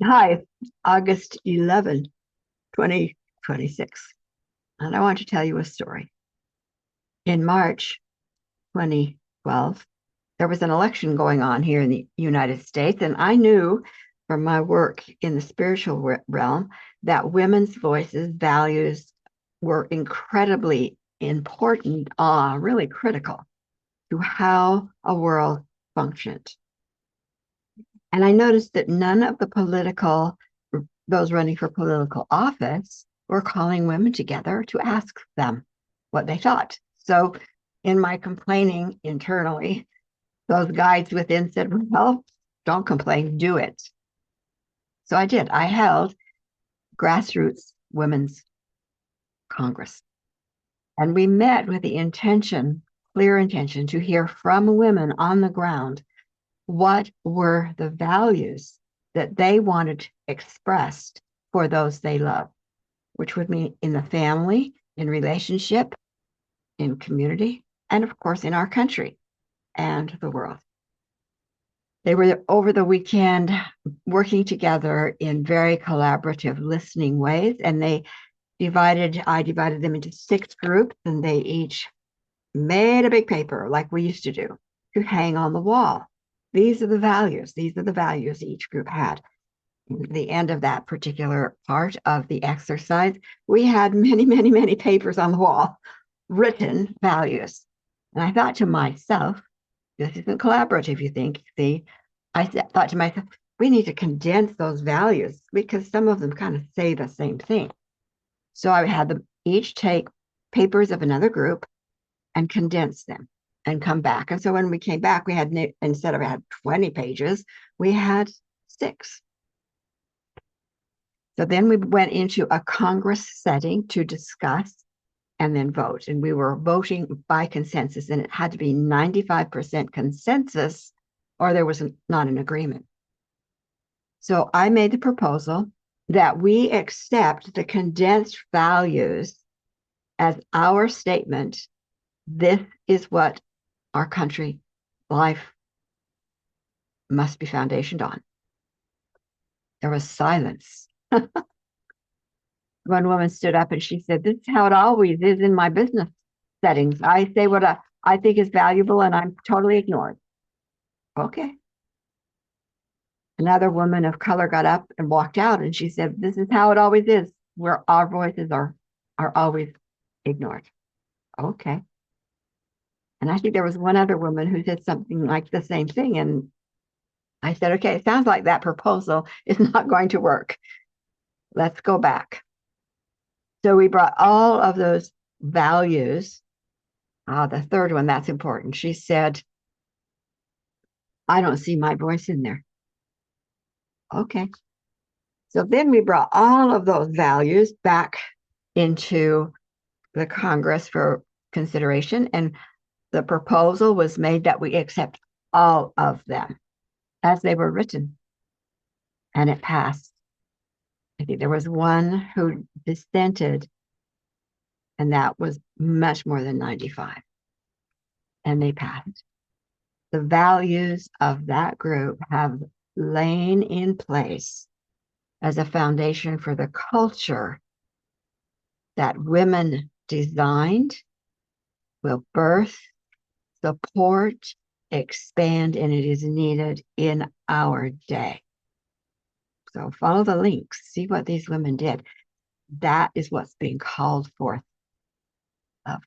Hi, August 11, 2026. And I want to tell you a story. In March 2012, there was an election going on here in the United States, and I knew from my work in the spiritual realm that women's voices, values were incredibly important, really critical to how a world functioned. And I noticed that none of those running for political office were calling women together to ask them what they thought. So in my complaining internally, those guides within said, well, don't complain, do it. So I did. I held grassroots women's Congress. And we met with the clear intention to hear from women on the ground what were the values that they wanted expressed for those they love, which would mean in the family, in relationship, in community, and of course in our country and the world. They were over the weekend working together in very collaborative listening ways, and I divided them into 6 groups, and they each made a big paper like we used to do to hang on the wall. These are the values. These are the values each group had. At the end of that particular part of the exercise, we had many, many, many papers on the wall, written values. And I thought to myself, this isn't collaborative, you think. See, thought to myself, we need to condense those values because some of them kind of say the same thing. So I had them each take papers of another group and condense them and come back. And so when we came back, we had, instead of had 20 pages, we had 6. So then we went into a Congress setting to discuss and then vote. And we were voting by consensus, and it had to be 95% consensus or there was not an agreement. So I made the proposal that we accept the condensed values as our statement. This is what our country life must be foundationed on. There was silence. One woman stood up and she said, this is how it always is in my business settings. I say what I think is valuable and I'm totally ignored. Okay. Another woman of color got up and walked out and she said, this is how it always is, where our voices are always ignored. Okay. And I think there was one other woman who said something like the same thing. And I said, okay, it sounds like that proposal is not going to work. Let's go back. So we brought all of those values. The third one, that's important. She said, I don't see my voice in there. Okay. So then we brought all of those values back into the Congress for consideration, and the proposal was made that we accept all of them as they were written, and it passed. I think there was one who dissented, and that was much more than 95, and they passed. The values of that group have lain in place as a foundation for the culture that women designed, will birth, support, expand, and it is needed in our day. So follow the links, see what these women did. That is what's being called forth of